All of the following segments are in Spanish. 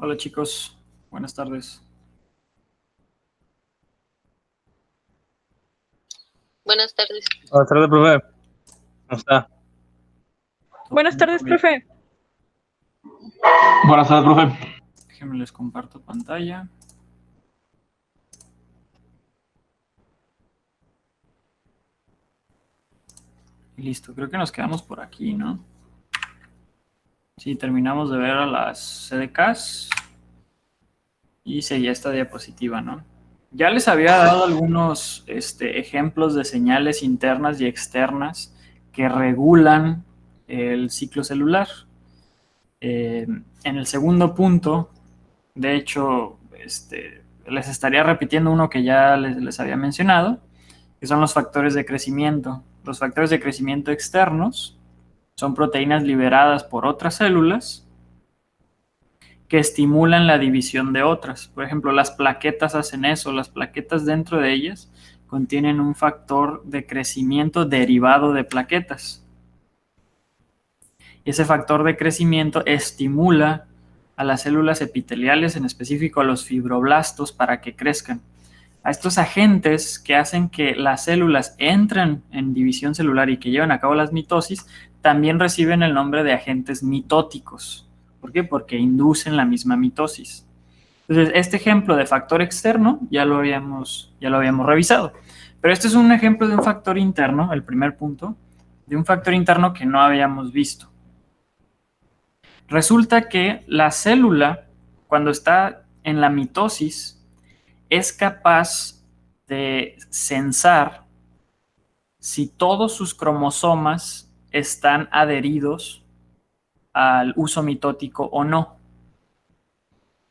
Hola chicos, buenas tardes. Buenas tardes. Buenas tardes, profe. ¿Cómo está? Buenas tardes, profe. Buenas tardes, profe. Déjenme les comparto pantalla. Y listo, creo que nos quedamos por aquí, ¿no? Sí, terminamos de ver a las CDKs y seguía esta diapositiva, ¿no? Ya les había dado algunos ejemplos de señales internas y externas que regulan el ciclo celular. En el segundo punto, de hecho, les estaría repitiendo uno que ya les había mencionado, que son los factores de crecimiento. Los factores de crecimiento externos son proteínas liberadas por otras células que estimulan la división de otras. Por ejemplo, las plaquetas hacen eso. Las plaquetas dentro de ellas contienen un factor de crecimiento derivado de plaquetas. Y ese factor de crecimiento estimula a las células epiteliales, en específico a los fibroblastos, para que crezcan. A estos agentes que hacen que las células entren en división celular y que lleven a cabo las mitosis, también reciben el nombre de agentes mitóticos. ¿Por qué? Porque inducen la misma mitosis. Entonces, este ejemplo de factor externo ya lo habíamos revisado. Pero este es un ejemplo de un factor interno, el primer punto, de un factor interno que no habíamos visto. Resulta que la célula, cuando está en la mitosis, es capaz de censar si todos sus cromosomas están adheridos al uso mitótico o no.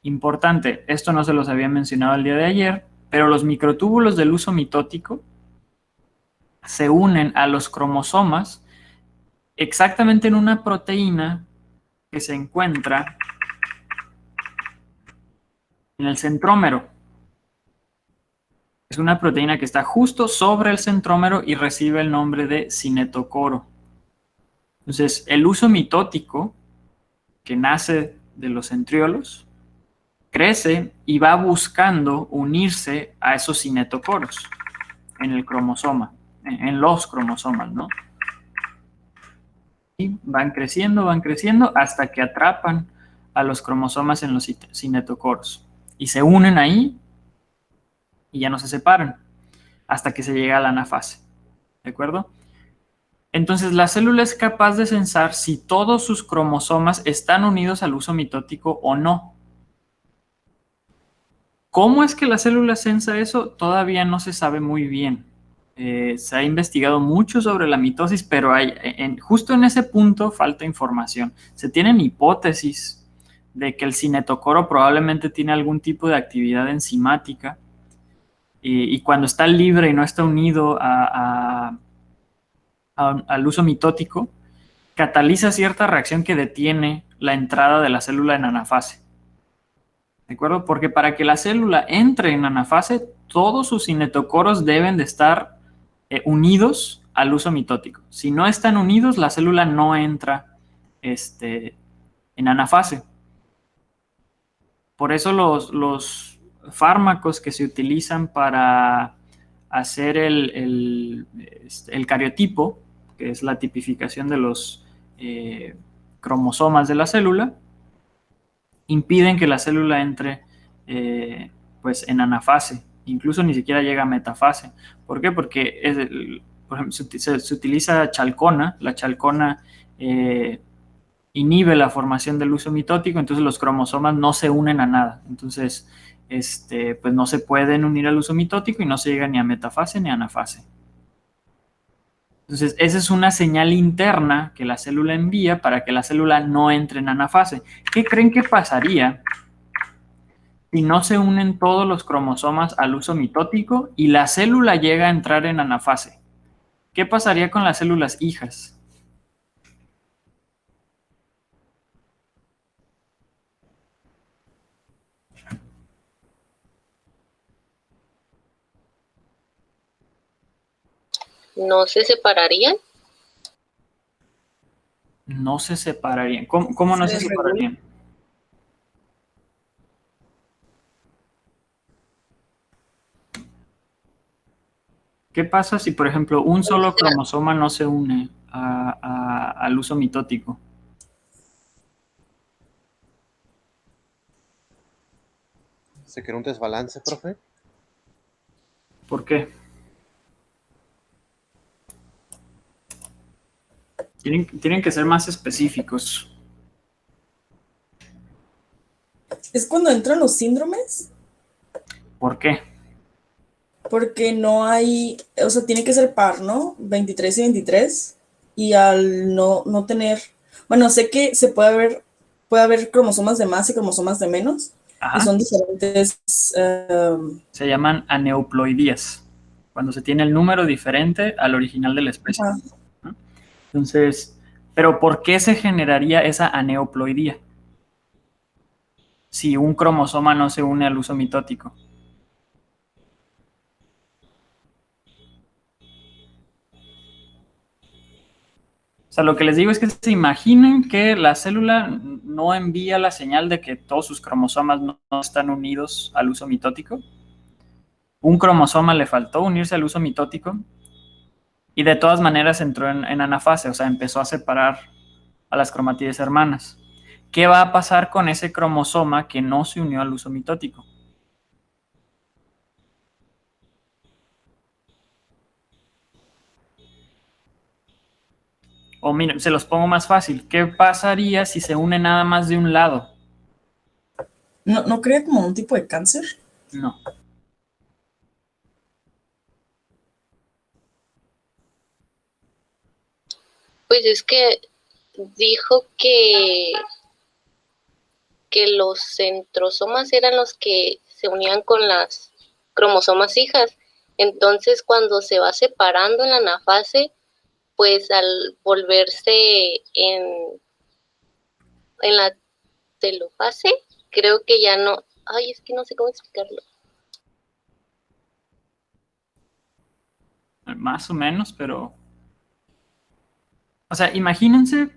Importante, esto no se los había mencionado el día de ayer, pero los microtúbulos del uso mitótico se unen a los cromosomas exactamente en una proteína que se encuentra en el centrómero. Es una proteína que está justo sobre el centrómero y recibe el nombre de cinetocoro. Entonces, el uso mitótico, que nace de los centriolos, crece y va buscando unirse a esos cinetocoros en el cromosoma, en los cromosomas, ¿no? Y van creciendo hasta que atrapan a los cromosomas en los cinetocoros y se unen ahí y ya no se separan hasta que se llega a la anafase. ¿De acuerdo? Entonces, la célula es capaz de censar si todos sus cromosomas están unidos al uso mitótico o no. ¿Cómo es que la célula sensa eso? Todavía no se sabe muy bien. Se ha investigado mucho sobre la mitosis, pero justo en ese punto falta información. Se tienen hipótesis de que el cinetocoro probablemente tiene algún tipo de actividad enzimática y cuando está libre y no está unido al uso mitótico, cataliza cierta reacción que detiene la entrada de la célula en anafase. ¿De acuerdo? Porque para que la célula entre en anafase, todos sus cinetocoros deben de estar unidos al uso mitótico. Si no están unidos, la célula no entra en anafase. Por eso los fármacos que se utilizan para hacer el cariotipo, que es la tipificación de los cromosomas de la célula, impiden que la célula entre pues en anafase, incluso ni siquiera llega a metafase. ¿Por qué? Porque por ejemplo, se utiliza chalcona, la chalcona inhibe la formación del uso mitótico, entonces los cromosomas no se unen a nada, entonces pues no se pueden unir al uso mitótico y no se llega ni a metafase ni a anafase. Entonces, esa es una señal interna que la célula envía para que la célula no entre en anafase. ¿Qué creen que pasaría si no se unen todos los cromosomas al uso mitótico y la célula llega a entrar en anafase? ¿Qué pasaría con las células hijas? ¿No se separarían? No se separarían. ¿Cómo no se separarían? ¿Qué pasa si, por ejemplo, un solo cromosoma no se une al uso mitótico? ¿Se crea un desbalance, profe? ¿Por qué? Tienen que ser más específicos. ¿Es cuando entran los síndromes? ¿Por qué? Porque no hay, o sea, tiene que ser par, ¿no? 23 y 23. Y al no tener, bueno, sé que puede haber cromosomas de más y cromosomas de menos. Ajá. Y son diferentes. Se llaman aneuploidías, cuando se tiene el número diferente al original de la especie. ¿No? Entonces, ¿pero por qué se generaría esa aneuploidía? Si un cromosoma no se une al uso mitótico. O sea, lo que les digo es que se imaginen que la célula no envía la señal de que todos sus cromosomas no están unidos al uso mitótico. Un cromosoma le faltó unirse al uso mitótico y de todas maneras entró en anafase, o sea, empezó a separar a las cromátides hermanas. ¿Qué va a pasar con ese cromosoma que no se unió al uso mitótico? O miren, se los pongo más fácil. ¿Qué pasaría si se une nada más de un lado? ¿No crea como un tipo de cáncer? No. Pues es que dijo que los centrosomas eran los que se unían con las cromosomas hijas. Entonces, cuando se va separando en la anafase, pues al volverse en la telofase, creo que ya no. Ay, es que no sé cómo explicarlo. Más o menos, pero... O sea, imagínense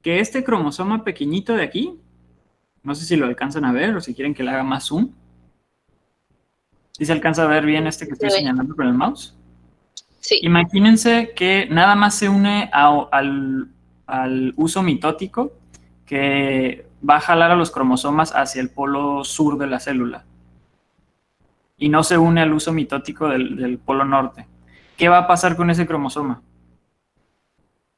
que este cromosoma pequeñito de aquí, no sé si lo alcanzan a ver o si quieren que le haga más zoom. ¿Sí se alcanza a ver bien este que estoy señalando con el mouse? Sí. Imagínense que nada más se une al uso mitótico que va a jalar a los cromosomas hacia el polo sur de la célula y no se une al uso mitótico del polo norte. ¿Qué va a pasar con ese cromosoma?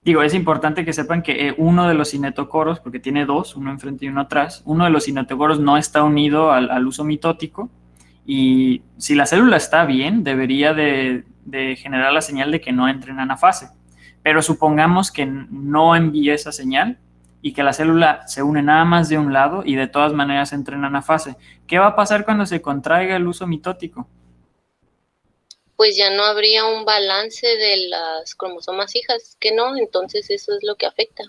Digo, es importante que sepan que uno de los cinetocoros, porque tiene dos, uno enfrente y uno atrás, uno de los cinetocoros no está unido al uso mitótico y si la célula está bien, debería de generar la señal de que no entre en anafase. Pero supongamos que no envíe esa señal y que la célula se une nada más de un lado y de todas maneras entre en anafase. ¿Qué va a pasar cuando se contraiga el uso mitótico? Pues ya no habría un balance de las cromosomas hijas, que no, entonces eso es lo que afecta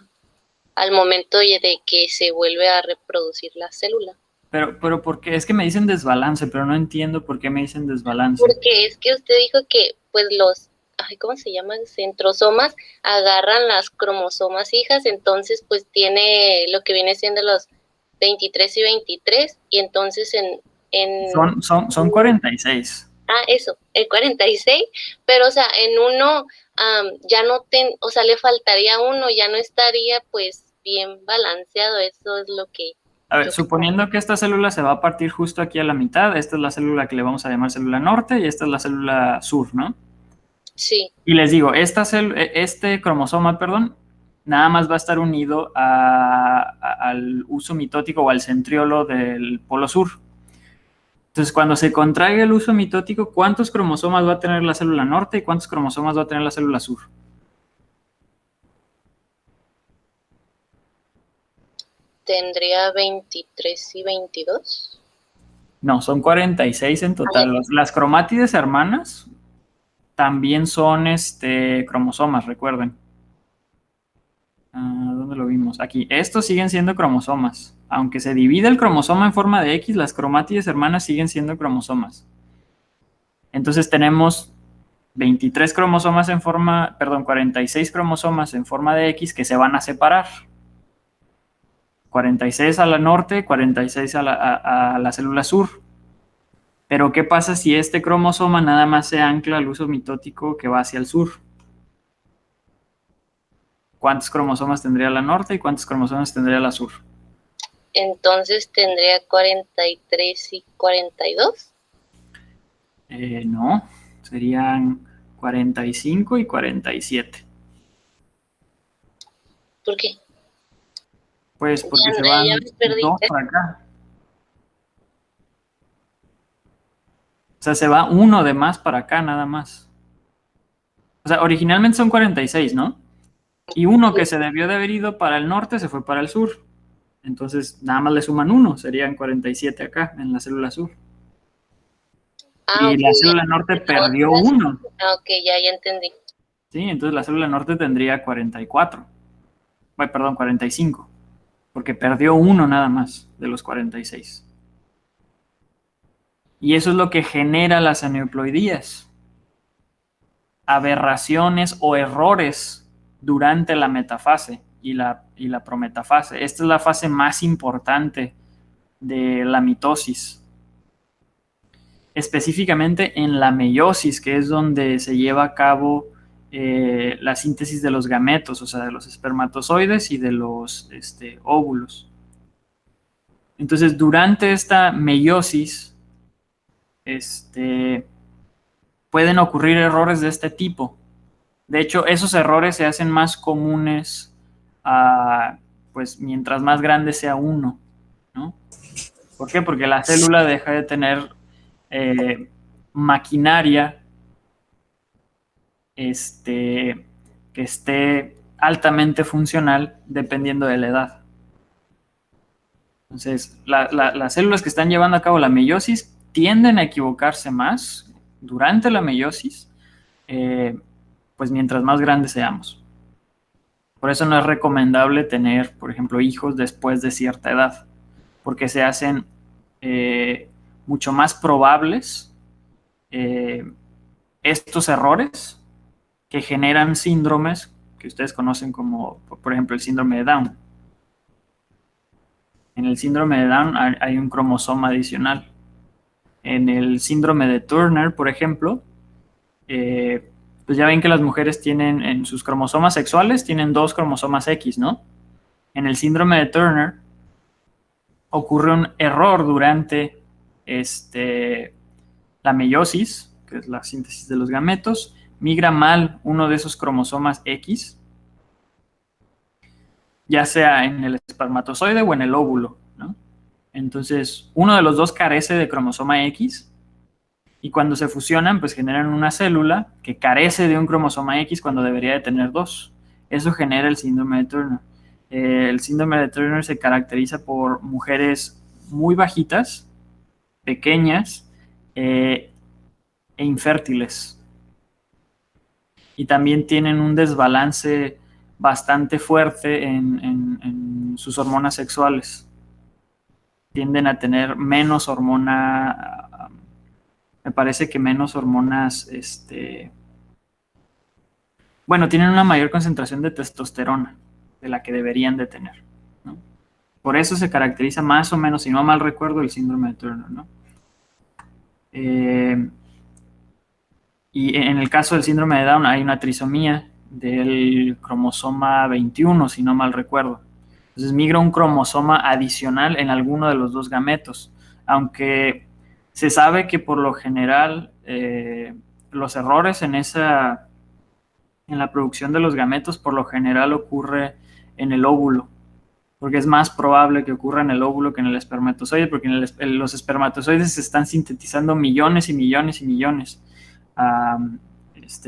al momento de que se vuelve a reproducir la célula. Pero porque es que me dicen desbalance, pero no entiendo por qué me dicen desbalance. Porque es que usted dijo que pues los, ¿cómo se llaman? Centrosomas agarran las cromosomas hijas, entonces pues tiene lo que viene siendo los 23 y 23 y entonces Son 46. Eso, el 46, pero o sea, en uno ya no o sea, le faltaría uno, ya no estaría pues bien balanceado, eso es lo que... A ver, suponiendo que esta célula se va a partir justo aquí a la mitad, esta es la célula que le vamos a llamar célula norte y esta es la célula sur, ¿no? Sí. Y les digo, este cromosoma, perdón, nada más va a estar unido al uso mitótico o al centriolo del polo sur. Entonces, cuando se contraiga el uso mitótico, ¿cuántos cromosomas va a tener la célula norte y cuántos cromosomas va a tener la célula sur? ¿Tendría 23 y 22? No, son 46 en total. Las cromátides hermanas también son cromosomas, recuerden. ¿Dónde lo vimos? Aquí. Estos siguen siendo cromosomas. Aunque se divide el cromosoma en forma de X, las cromátides hermanas siguen siendo cromosomas. Entonces tenemos 23 cromosomas 46 cromosomas en forma de X que se van a separar. 46 a la norte, 46 a la célula sur. Pero ¿qué pasa si este cromosoma nada más se ancla al uso mitótico que va hacia el sur? ¿Cuántos cromosomas tendría la norte y cuántos cromosomas tendría la sur? Entonces tendría 43 y 42. No, serían 45 y 47. ¿Por qué? Pues porque Ya, se Andrea, van ya me perdí. dos para acá. O sea, se va uno de más para acá nada más. O sea, originalmente son 46, ¿no? Y uno que se debió de haber ido para el norte se fue para el sur. Entonces, nada más le suman uno, serían 47 acá, en la célula sur. Ah, Y ok, la ya. célula norte perdió Otras. uno, Ah, ok, ya entendí. ¿sí? Entonces la célula norte tendría 44. Ay, perdón, 45, porque perdió uno nada más de los 46. Y eso es lo que genera las aneuploidías. Aberraciones o errores durante la metafase y la prometafase. Esta es la fase más importante de la mitosis. Específicamente en la meiosis, que es donde se lleva a cabo la síntesis de los gametos, o sea, de los espermatozoides y de los óvulos. Entonces, durante esta meiosis, pueden ocurrir errores de este tipo. De hecho, esos errores se hacen más comunes pues, mientras más grande sea uno, ¿no? ¿Por qué? Porque la célula deja de tener maquinaria que esté altamente funcional dependiendo de la edad. Entonces, las células que están llevando a cabo la meiosis tienden a equivocarse más durante la meiosis, pues mientras más grandes seamos. Por eso no es recomendable tener, por ejemplo, hijos después de cierta edad, porque se hacen mucho más probables estos errores que generan síndromes que ustedes conocen como, por ejemplo, el síndrome de Down. En el síndrome de Down hay un cromosoma adicional. En el síndrome de Turner, por ejemplo, pues ya ven que las mujeres tienen en sus cromosomas sexuales, tienen 2 cromosomas X, ¿no? En el síndrome de Turner ocurre un error durante la meiosis, que es la síntesis de los gametos, migra mal uno de esos cromosomas X, ya sea en el espermatozoide o en el óvulo, ¿no? Entonces, uno de los dos carece de cromosoma X y cuando se fusionan, pues generan una célula que carece de un cromosoma X cuando debería de tener 2. Eso genera el síndrome de Turner. El síndrome de Turner se caracteriza por mujeres muy bajitas, pequeñas e infértiles. Y también tienen un desbalance bastante fuerte en sus hormonas sexuales. Tienden a tener menos hormona, me parece que menos hormonas, bueno, tienen una mayor concentración de testosterona de la que deberían de tener, ¿no? Por eso se caracteriza más o menos, si no mal recuerdo, el síndrome de Turner, ¿no? Y en el caso del síndrome de Down hay una trisomía del cromosoma 21, si no mal recuerdo. Entonces migra un cromosoma adicional en alguno de los dos gametos, aunque se sabe que por lo general los errores en la producción de los gametos por lo general ocurre en el óvulo, porque es más probable que ocurra en el óvulo que en el espermatozoide, porque en los espermatozoides se están sintetizando millones y millones y millones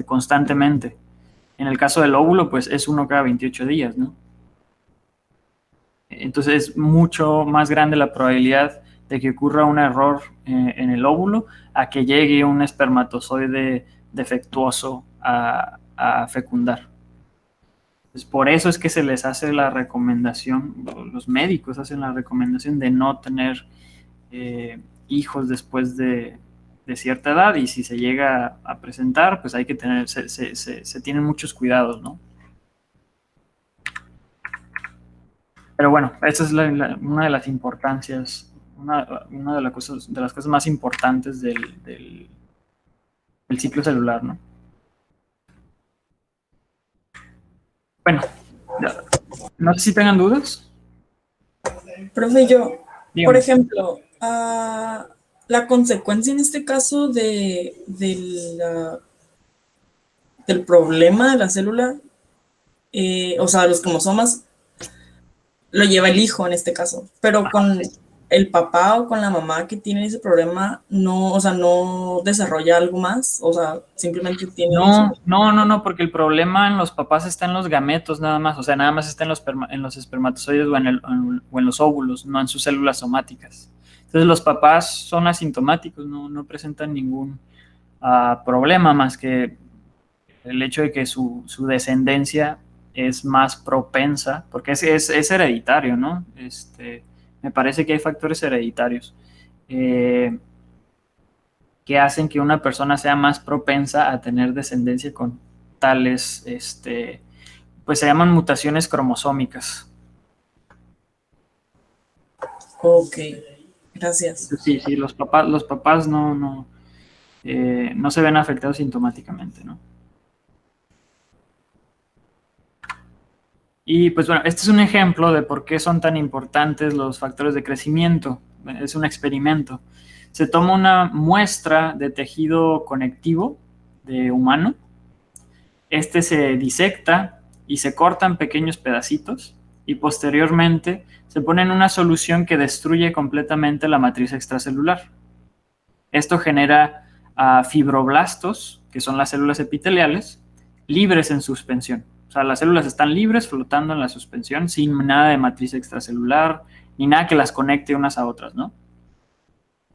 constantemente. En el caso del óvulo, pues es uno cada 28 días, ¿no? Entonces es mucho más grande la probabilidad de que ocurra un error en el óvulo a que llegue un espermatozoide defectuoso a fecundar. Pues por eso es que se les hace la recomendación, los médicos hacen la recomendación de no tener hijos después de cierta edad, y si se llega a presentar, pues hay que tener, se tienen muchos cuidados, ¿no? Pero bueno, esa es una de las importancias una de las cosas más importantes del ciclo celular, ¿no? Bueno, ya. No sé si tengan dudas. Profe, yo, Dígame. por ejemplo, la consecuencia en este caso del problema de la célula, o sea, los cromosomas, lo lleva el hijo en este caso, pero con el papá o con la mamá que tiene ese problema, no, o sea, no desarrolla algo más, o sea, simplemente tiene eso. No, porque el problema en los papás está en los gametos nada más, o sea, nada más está en los espermatozoides o en los óvulos, no en sus células somáticas. Entonces los papás son asintomáticos, no presentan ningún problema más que el hecho de que su descendencia es más propensa, porque es hereditario, ¿no? Me parece que hay factores hereditarios que hacen que una persona sea más propensa a tener descendencia con tales, pues se llaman mutaciones cromosómicas. Ok, gracias. Sí, los papás no se ven afectados sintomáticamente, ¿no? Y pues bueno, este es un ejemplo de por qué son tan importantes los factores de crecimiento. Es un experimento. Se toma una muestra de tejido conectivo de humano. Este se disecta y se corta en pequeños pedacitos y posteriormente se pone en una solución que destruye completamente la matriz extracelular. Esto genera fibroblastos, que son las células epiteliales, libres en suspensión. O sea, las células están libres flotando en la suspensión sin nada de matriz extracelular ni nada que las conecte unas a otras, ¿no?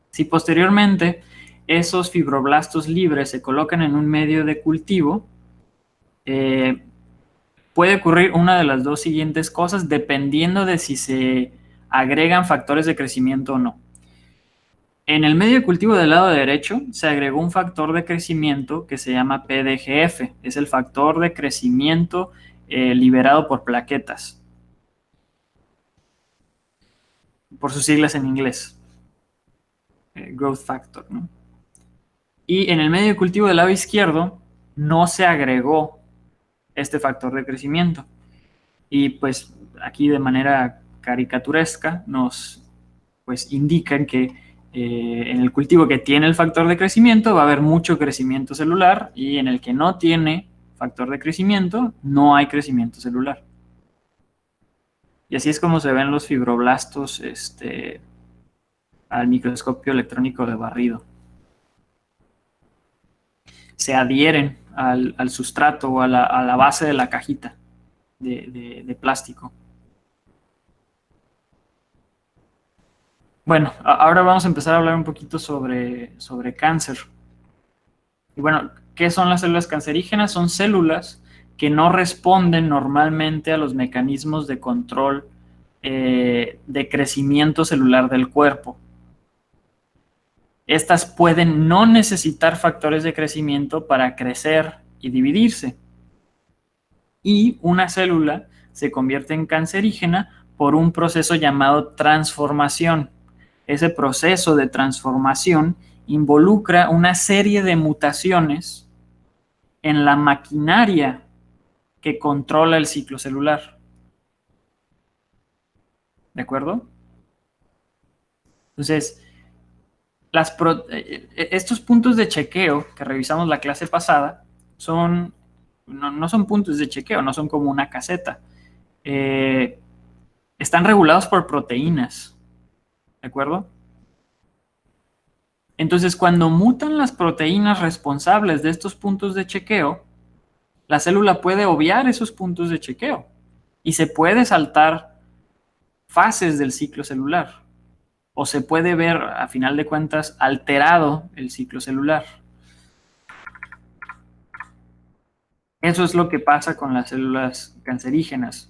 Si posteriormente esos fibroblastos libres se colocan en un medio de cultivo, puede ocurrir una de las dos siguientes cosas dependiendo de si se agregan factores de crecimiento o no. En el medio de cultivo del lado derecho se agregó un factor de crecimiento que se llama PDGF. Es el factor de crecimiento liberado por plaquetas, por sus siglas en inglés. Growth Factor, ¿no? Y en el medio de cultivo del lado izquierdo no se agregó este factor de crecimiento. Y pues aquí de manera caricaturesca nos pues indican que en el cultivo que tiene el factor de crecimiento va a haber mucho crecimiento celular y en el que no tiene factor de crecimiento no hay crecimiento celular. Y así es como se ven los fibroblastos al microscopio electrónico de barrido. Se adhieren al sustrato o a la base de la cajita de plástico. Bueno, ahora vamos a empezar a hablar un poquito sobre cáncer. Y bueno, ¿qué son las células cancerígenas? Son células que no responden normalmente a los mecanismos de control de crecimiento celular del cuerpo. Estas pueden no necesitar factores de crecimiento para crecer y dividirse. Y una célula se convierte en cancerígena por un proceso llamado transformación. Ese proceso de transformación involucra una serie de mutaciones en la maquinaria que controla el ciclo celular. ¿De acuerdo? Entonces, estos puntos de chequeo que revisamos la clase pasada no son puntos de chequeo, no son como una caseta. Están regulados por proteínas. ¿De acuerdo? Entonces, cuando mutan las proteínas responsables de estos puntos de chequeo, la célula puede obviar esos puntos de chequeo y se puede saltar fases del ciclo celular o se puede ver, a final de cuentas, alterado el ciclo celular. Eso es lo que pasa con las células cancerígenas.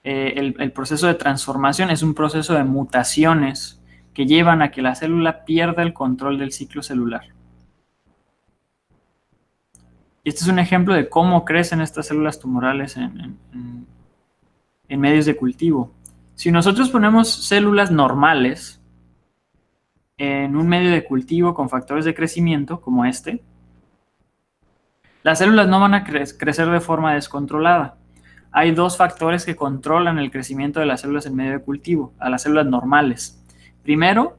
El proceso de transformación es un proceso de mutaciones que llevan a que la célula pierda el control del ciclo celular. Y este es un ejemplo de cómo crecen estas células tumorales en medios de cultivo. Si nosotros ponemos células normales en un medio de cultivo con factores de crecimiento como este, las células no van a crecer de forma descontrolada. Hay dos factores que controlan el crecimiento de las células en medio de cultivo, a las células normales. Primero,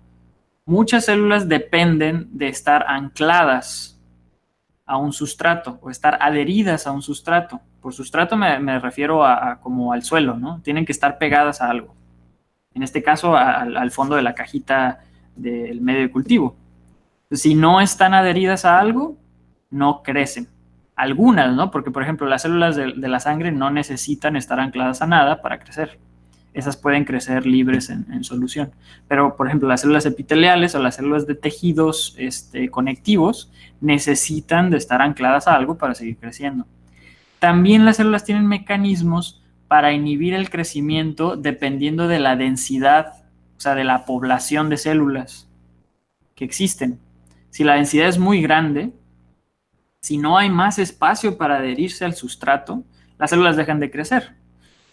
muchas células dependen de estar ancladas a un sustrato o estar adheridas a un sustrato. Por sustrato me refiero como al suelo, ¿no? Tienen que estar pegadas a algo. En este caso, al fondo de la cajita del medio de cultivo. Si no están adheridas a algo, no crecen. Algunas, ¿no? Porque, por ejemplo, las células de la sangre no necesitan estar ancladas a nada para crecer. Esas pueden crecer libres en solución. Pero, por ejemplo, las células epiteliales o las células de tejidos conectivos necesitan de estar ancladas a algo para seguir creciendo. También las células tienen mecanismos para inhibir el crecimiento dependiendo de la densidad, o sea, de la población de células que existen. Si la densidad es muy grande, si no hay más espacio para adherirse al sustrato, las células dejan de crecer.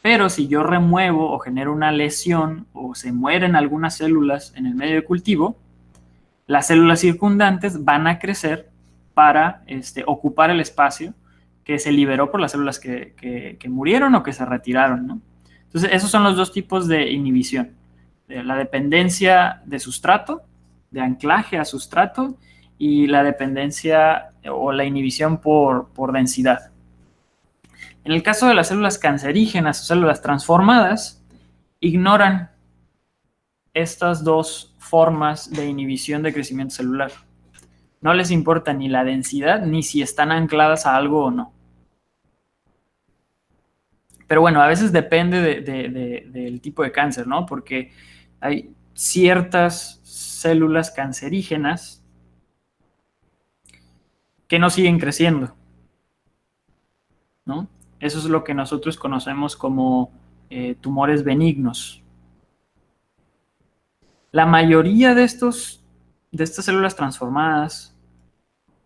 Pero si yo remuevo o genero una lesión o se mueren algunas células en el medio de cultivo, las células circundantes van a crecer para ocupar el espacio que se liberó por las células que murieron o que se retiraron, ¿no? Entonces, esos son los dos tipos de inhibición. La dependencia de sustrato, de anclaje a sustrato, y la dependencia o la inhibición por densidad. En el caso de las células cancerígenas o células transformadas, ignoran estas dos formas de inhibición de crecimiento celular. No les importa ni la densidad ni si están ancladas a algo o no. Pero bueno, a veces depende del tipo de cáncer, ¿no? Porque hay ciertas células cancerígenas que no siguen creciendo, ¿no? Eso es lo que nosotros conocemos como tumores benignos. La mayoría de estas células transformadas,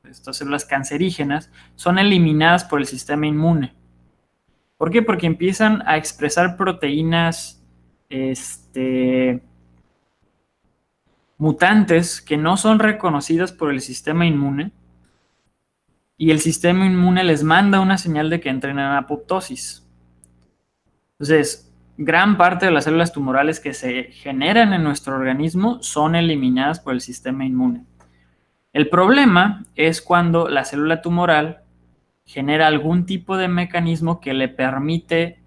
estas células cancerígenas, son eliminadas por el sistema inmune. ¿Por qué? Porque empiezan a expresar proteínas mutantes que no son reconocidas por el sistema inmune, y el sistema inmune les manda una señal de que entren en apoptosis. Entonces, gran parte de las células tumorales que se generan en nuestro organismo son eliminadas por el sistema inmune. El problema es cuando la célula tumoral genera algún tipo de mecanismo que le permite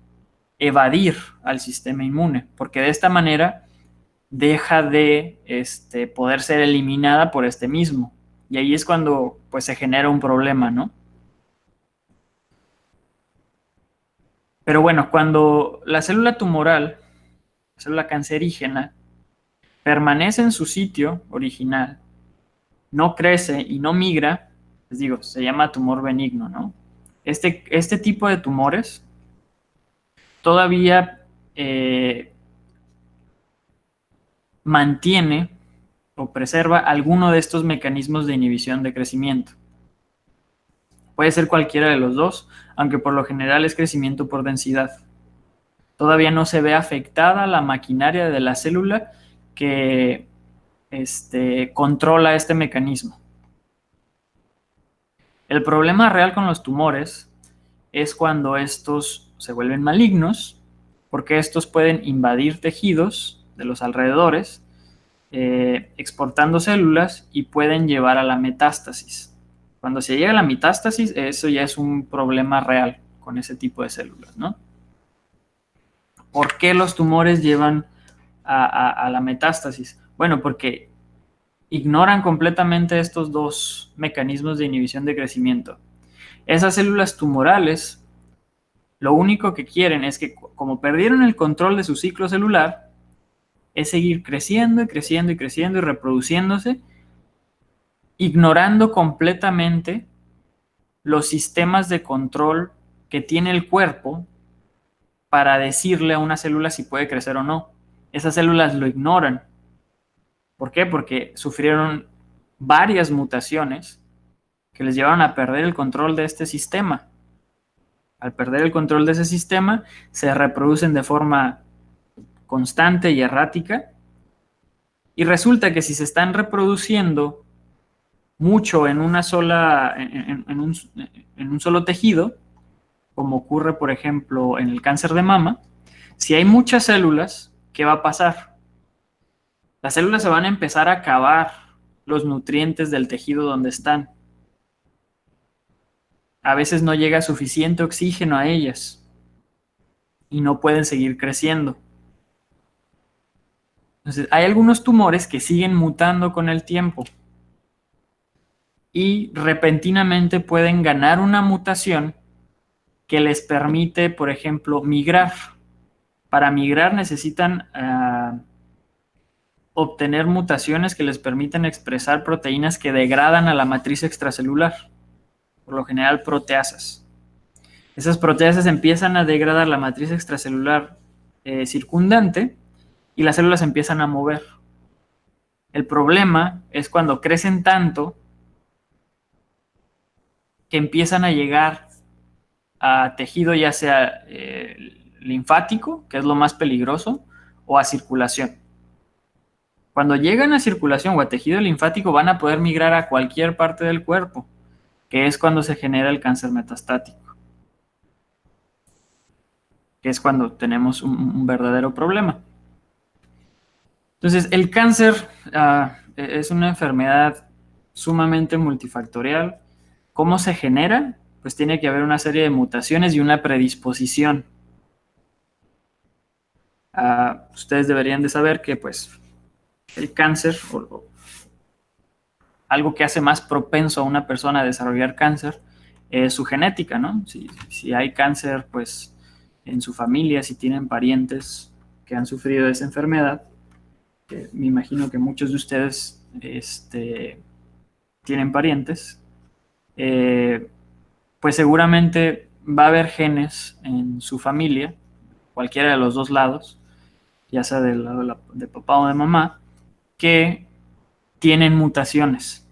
evadir al sistema inmune, porque de esta manera deja de poder ser eliminada por este mismo. Y ahí es cuando pues, se genera un problema, ¿no? Pero bueno, cuando la célula tumoral, la célula cancerígena, permanece en su sitio original, no crece y no migra, les digo, se llama tumor benigno, ¿no? Este tipo de tumores todavía mantiene o preserva alguno de estos mecanismos de inhibición de crecimiento. Puede ser cualquiera de los dos, aunque por lo general es crecimiento por densidad. Todavía no se ve afectada la maquinaria de la célula que controla este mecanismo. El problema real con los tumores es cuando estos se vuelven malignos, porque estos pueden invadir tejidos de los alrededores, exportando células y pueden llevar a la metástasis. Cuando se llega a la metástasis, eso ya es un problema real con ese tipo de células, ¿no? ¿Por qué los tumores llevan a la metástasis? Bueno, porque ignoran completamente estos dos mecanismos de inhibición de crecimiento. Esas células tumorales lo único que quieren es que, como perdieron el control de su ciclo celular, es seguir creciendo y creciendo y creciendo y reproduciéndose, ignorando completamente los sistemas de control que tiene el cuerpo para decirle a una célula si puede crecer o no. Esas células lo ignoran. ¿Por qué? Porque sufrieron varias mutaciones que les llevaron a perder el control de este sistema. Al perder el control de ese sistema, se reproducen de forma constante y errática Y resulta que si se están reproduciendo mucho en una sola, en un solo tejido, como ocurre, por ejemplo, en el cáncer de mama, si hay muchas células, ¿qué va a pasar? Las células se van a empezar a acabar los nutrientes del tejido donde están. A veces no llega suficiente oxígeno a ellas y no pueden seguir creciendo. Entonces, hay algunos tumores que siguen mutando con el tiempo y repentinamente pueden ganar una mutación que les permite, por ejemplo, migrar. Para migrar necesitan obtener mutaciones que les permiten expresar proteínas que degradan a la matriz extracelular, por lo general proteasas. Esas proteasas empiezan a degradar la matriz extracelular circundante y las células empiezan a mover. El problema es cuando crecen tanto que empiezan a llegar a tejido ya sea linfático, que es lo más peligroso, o a circulación. Cuando llegan a circulación o a tejido linfático van a poder migrar a cualquier parte del cuerpo, que es cuando se genera el cáncer metastático, que es cuando tenemos un verdadero problema. Entonces, el cáncer es una enfermedad sumamente multifactorial. ¿Cómo se genera? Pues tiene que haber una serie de mutaciones y una predisposición. Ustedes deberían de saber que pues, el cáncer, o algo que hace más propenso a una persona a desarrollar cáncer, es su genética, ¿no? Si hay cáncer, pues, en su familia, si tienen parientes que han sufrido esa enfermedad, que me imagino que muchos de ustedes tienen parientes, pues seguramente va a haber genes en su familia, cualquiera de los dos lados, ya sea del lado de papá o de mamá, que tienen mutaciones.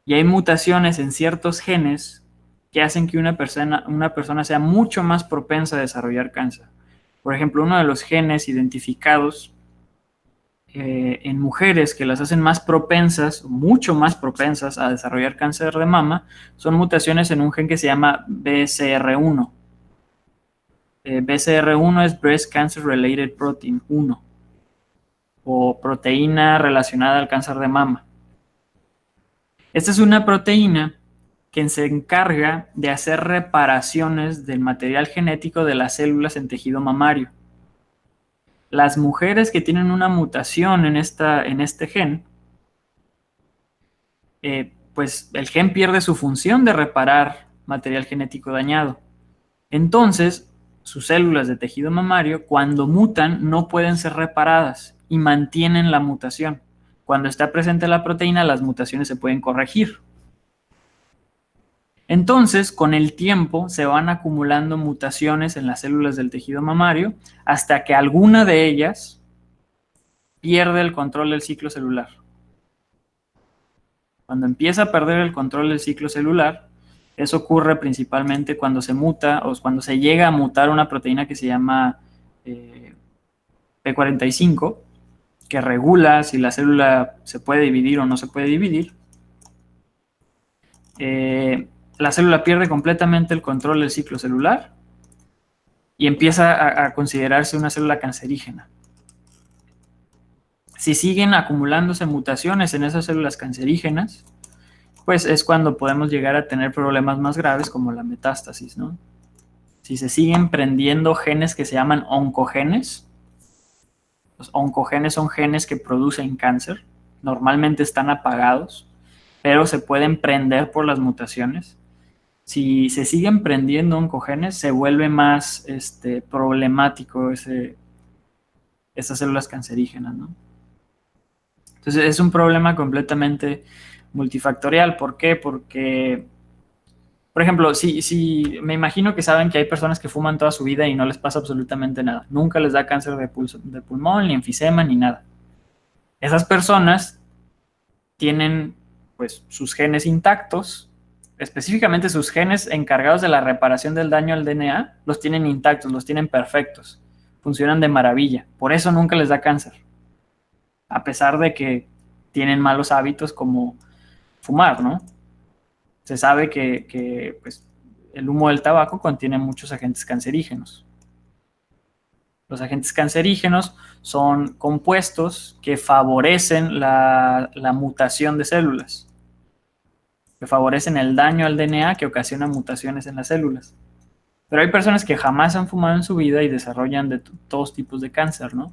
Y hay mutaciones en ciertos genes que hacen que una persona sea mucho más propensa a desarrollar cáncer. Por ejemplo, uno de los genes identificados en mujeres que las hacen más propensas, mucho más propensas a desarrollar cáncer de mama, son mutaciones en un gen que se llama BCR1. BCR1 es Breast Cancer Related Protein 1, o proteína relacionada al cáncer de mama. Esta es una proteína que se encarga de hacer reparaciones del material genético de las células en tejido mamario. Las mujeres que tienen una mutación en este gen, pues el gen pierde su función de reparar material genético dañado. Entonces, sus células de tejido mamario, cuando mutan, no pueden ser reparadas y mantienen la mutación. Cuando está presente la proteína, las mutaciones se pueden corregir. Entonces, con el tiempo, se van acumulando mutaciones en las células del tejido mamario hasta que alguna de ellas pierde el control del ciclo celular. Cuando empieza a perder el control del ciclo celular, eso ocurre principalmente cuando se muta o cuando se llega a mutar una proteína que se llama P45, que regula si la célula se puede dividir o no se puede dividir. La célula pierde completamente el control del ciclo celular y empieza a considerarse una célula cancerígena. Si siguen acumulándose mutaciones en esas células cancerígenas, pues es cuando podemos llegar a tener problemas más graves como la metástasis, ¿no? Si se siguen prendiendo genes que se llaman oncogenes, los oncogenes son genes que producen cáncer, normalmente están apagados, pero se pueden prender por las mutaciones. Si se siguen prendiendo oncogenes, se vuelve más problemático esas células cancerígenas, ¿no? Entonces es un problema completamente multifactorial. ¿Por qué? Porque, por ejemplo, si me imagino que saben que hay personas que fuman toda su vida y no les pasa absolutamente nada. Nunca les da cáncer de pulmón, ni enfisema, ni nada. Esas personas tienen pues sus genes intactos, específicamente sus genes encargados de la reparación del daño al DNA, los tienen intactos, los tienen perfectos, funcionan de maravilla. Por eso nunca les da cáncer. a pesar de que tienen malos hábitos como fumar, ¿no? Se sabe que pues, el humo del tabaco contiene muchos agentes cancerígenos. Los agentes cancerígenos son compuestos que favorecen la mutación de células, que favorecen el daño al DNA que ocasiona mutaciones en las células. Pero hay personas que jamás han fumado en su vida y desarrollan de todos tipos de cáncer, ¿no?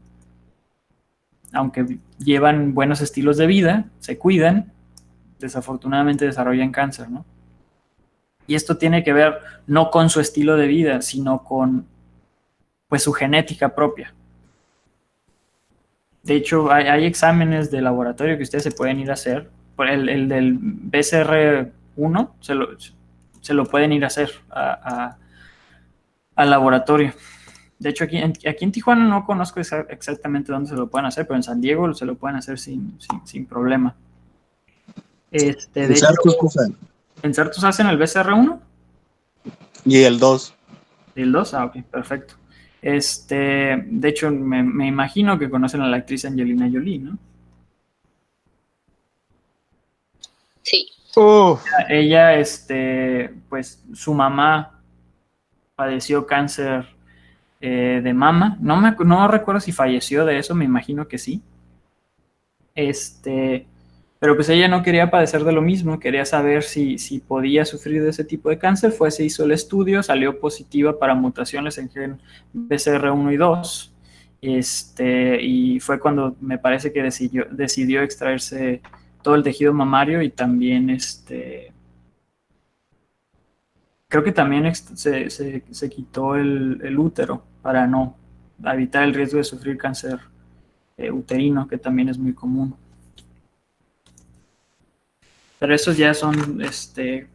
Aunque llevan buenos estilos de vida, se cuidan, desafortunadamente desarrollan cáncer, ¿no? Y esto tiene que ver no con su estilo de vida, sino con pues su genética propia. De hecho, hay exámenes de laboratorio que ustedes se pueden ir a hacer. El del BCR1 se lo pueden ir a hacer al laboratorio. De hecho, aquí en Tijuana no conozco exactamente dónde se lo pueden hacer, pero en San Diego se lo pueden hacer sin problema. De hecho, ¿en Certus hacen el BCR1? Y el 2. ¿Y el 2? Ah, ok, perfecto. De hecho, me imagino que conocen a la actriz Angelina Jolie, ¿no? Sí. Ella, pues su mamá padeció cáncer de mama. No recuerdo si falleció de eso, me imagino que sí. Pero pues ella no quería padecer de lo mismo, quería saber si podía sufrir de ese tipo de cáncer. Se hizo el estudio, salió positiva para mutaciones en gen BCR1 y 2. Y fue cuando me parece que decidió extraerse todo el tejido mamario y también creo que también se quitó el útero para no evitar el riesgo de sufrir cáncer uterino, que también es muy común. Pero esos ya son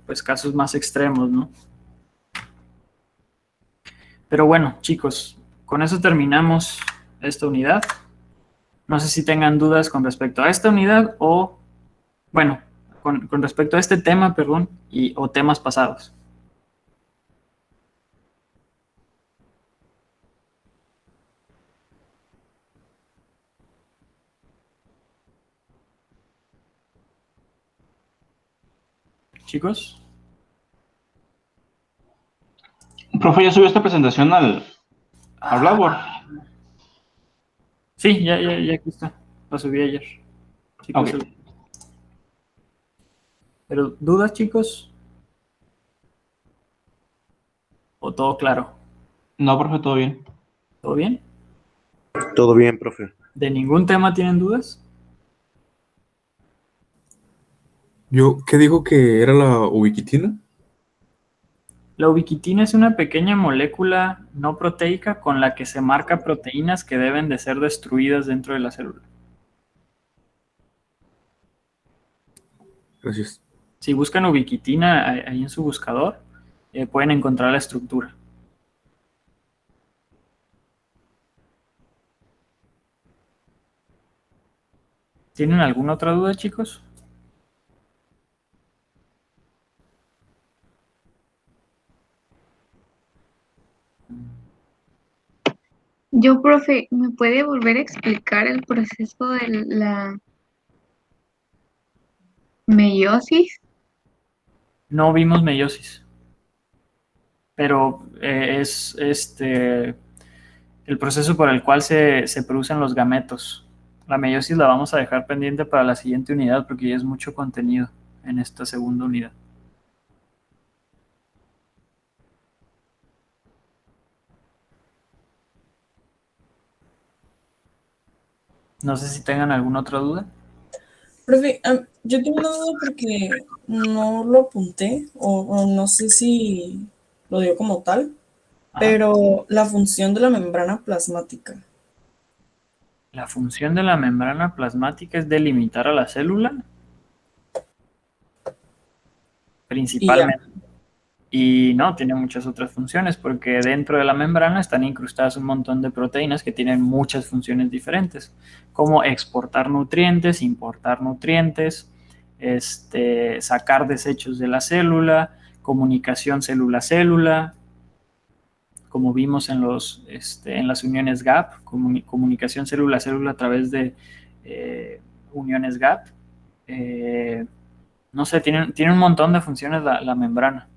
pues casos más extremos, ¿no? Pero bueno, chicos, con eso terminamos esta unidad. No sé si tengan dudas con respecto a esta unidad o, bueno, con respecto a este tema, perdón, o temas pasados. Chicos. Profe, ¿ya subió esta presentación al Blackboard? Sí, ya aquí está. Lo subí ayer. Chicos, Okay. ¿Pero dudas, chicos? ¿O todo claro? No, profe, todo bien. ¿Todo bien? Todo bien, profe. ¿De ningún tema tienen dudas? ¿Qué dijo que era la ubiquitina? La ubiquitina es una pequeña molécula no proteica con la que se marca proteínas que deben de ser destruidas dentro de la célula. Gracias. Si buscan ubiquitina ahí en su buscador, pueden encontrar la estructura. ¿Tienen alguna otra duda, chicos? Yo, profe, ¿me puede volver a explicar el proceso de la meiosis? No vimos meiosis, pero es el proceso por el cual se producen los gametos. La meiosis la vamos a dejar pendiente para la siguiente unidad porque ya es mucho contenido en esta segunda unidad. No sé si tengan alguna otra duda. Profe, yo tengo una duda porque no lo apunté o no sé si lo dio como tal, pero la función de la membrana plasmática. La función de la membrana plasmática es delimitar a la célula, principalmente. Y no, tiene muchas otras funciones porque dentro de la membrana están incrustadas un montón de proteínas que tienen muchas funciones diferentes, como exportar nutrientes, importar nutrientes, sacar desechos de la célula, comunicación célula-célula, como vimos en las uniones GAP, comunicación célula-célula a través de uniones gap. No sé, tiene un montón de funciones la membrana.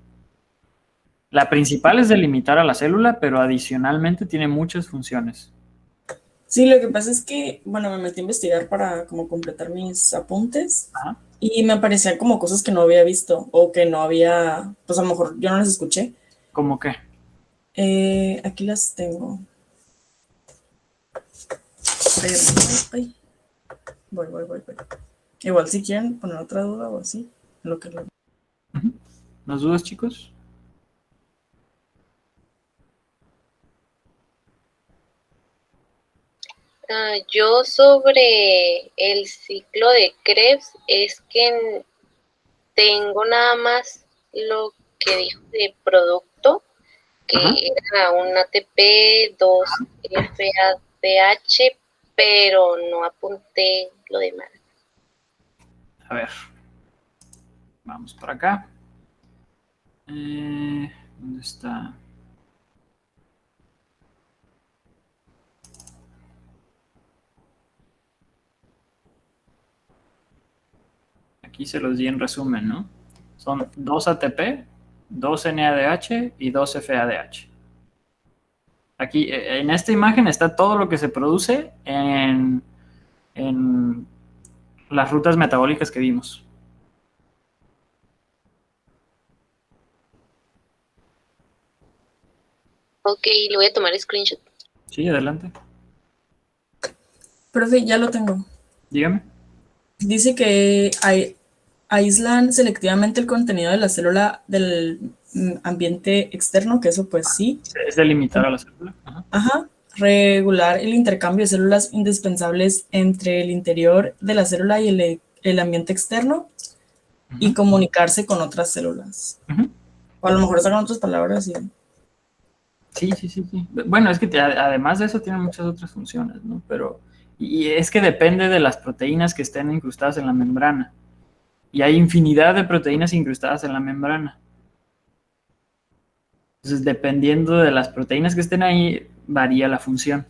La principal es delimitar a la célula, pero adicionalmente tiene muchas funciones. Sí, lo que pasa es que, bueno, me metí a investigar para como completar mis apuntes Ajá. y me aparecían como cosas que no había visto o que no había, pues a lo mejor yo no las escuché. ¿Cómo qué? Aquí las tengo. Ay. Voy. Igual si quieren poner otra duda o así, en lo que lo... ¿Las dudas, chicos? Yo sobre el ciclo de Krebs es que tengo nada más lo que dijo de producto, que Ajá. era un ATP, 2 FADH, pero no apunté lo demás. A ver. Vamos por acá. ¿Dónde está? Aquí se los di en resumen, ¿no? Son 2 ATP, 2 NADH y 2 FADH. Aquí, en esta imagen está todo lo que se produce en las rutas metabólicas que vimos. Ok, le voy a tomar screenshot. Sí, adelante. Profe, ya lo tengo. Dígame. Dice que aíslan selectivamente el contenido de la célula del ambiente externo, que eso pues sí. Es delimitar a la célula. Ajá. Ajá. Regular el intercambio de células indispensables entre el interior de la célula y el ambiente externo y comunicarse con otras células. O a lo mejor sacan otras palabras. Sí. Bueno, es que además de eso tiene muchas otras funciones, ¿no? Pero, y es que depende de las proteínas que estén incrustadas en la membrana. Y hay infinidad de proteínas incrustadas en la membrana. Entonces, dependiendo de las proteínas que estén ahí, varía la función.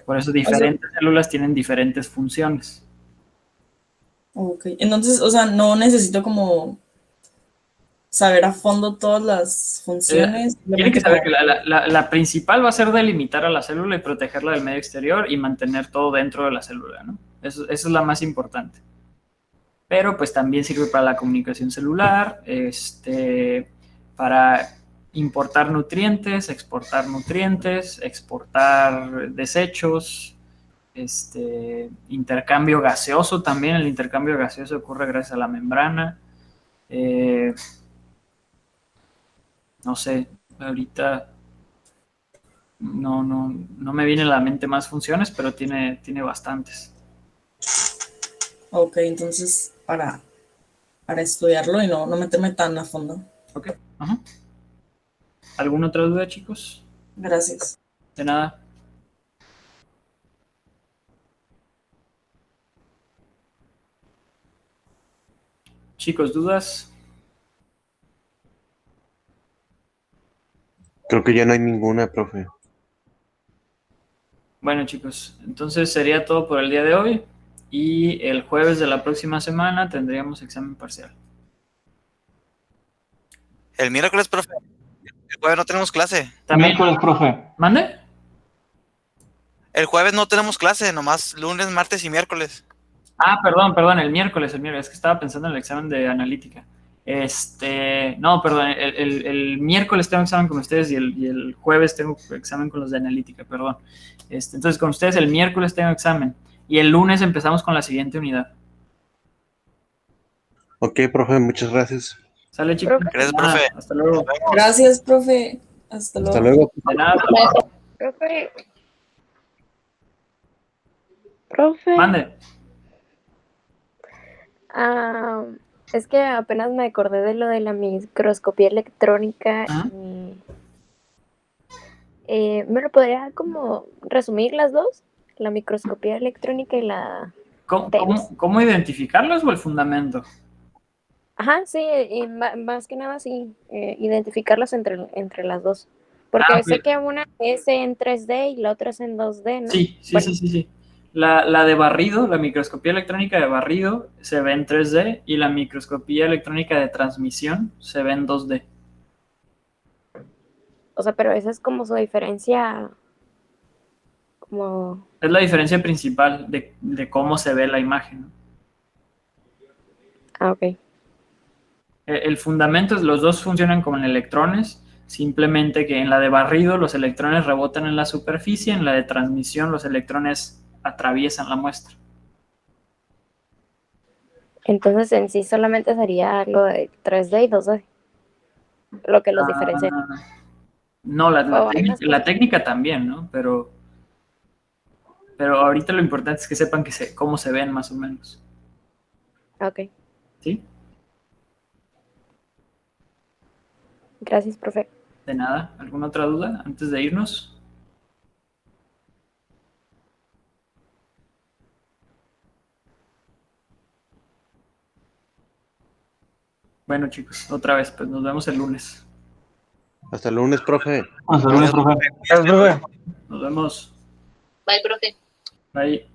Por eso diferentes células tienen diferentes funciones. Ok, entonces, o sea, no necesito como saber a fondo todas las funciones. Tiene que saber que la principal va a ser delimitar a la célula y protegerla del medio exterior y mantener todo dentro de la célula, ¿no? Eso es la más importante. Pero pues también sirve para la comunicación celular, para importar nutrientes, exportar desechos, intercambio gaseoso también. El intercambio gaseoso ocurre gracias a la membrana. No sé, ahorita no me viene a la mente más funciones, pero tiene bastantes. Ok, entonces para estudiarlo y no meterme tan a fondo. Ok, ajá. ¿Alguna otra duda, chicos? Gracias. De nada. Chicos, ¿dudas? Creo que ya no hay ninguna, profe. Bueno, chicos, entonces sería todo por el día de hoy y el jueves de la próxima semana tendríamos examen parcial. El miércoles, profe. El jueves no tenemos clase. También. Miércoles, profe. ¿Mande? El jueves no tenemos clase, nomás lunes, martes y miércoles. Ah, perdón, el miércoles, es que estaba pensando en el examen de analítica. No, perdón, el miércoles tengo examen con ustedes y el jueves tengo examen con los de analítica, perdón. Entonces con ustedes el miércoles tengo examen y el lunes empezamos con la siguiente unidad. Ok, profe, muchas gracias. Sale, chicos. Gracias, profe. Hasta luego. Gracias, profe. Hasta luego. Hasta luego. De nada. Profe. Mande. Es que apenas me acordé de lo de la microscopía electrónica y ¿me lo podría como resumir las dos? La microscopía electrónica y la... ¿Cómo identificarlos o el fundamento? Ajá, sí, y más que nada sí, identificarlos entre las dos. Porque sé que una es en 3D y la otra es en 2D, ¿no? Sí. La de barrido, la microscopía electrónica de barrido se ve en 3D y la microscopía electrónica de transmisión se ve en 2D. O sea, pero esa es como su diferencia, como... Es la diferencia principal de cómo se ve la imagen. Ah, ok. El fundamento es los dos funcionan como en electrones, simplemente que en la de barrido los electrones rebotan en la superficie, en la de transmisión los electrones atraviesan la muestra. Entonces en sí solamente sería lo de 3D y 2D, lo que los diferencia. No, Oh, hay más la cosas. técnica también, ¿no? Pero ahorita lo importante es que sepan cómo se ven más o menos. Ok, ¿Sí? gracias, profe. De nada. ¿Alguna otra duda antes de irnos? Bueno, chicos, otra vez, pues nos vemos el lunes. Hasta el lunes, profe. Hasta el lunes, profe. Nos vemos. Bye, profe. Bye.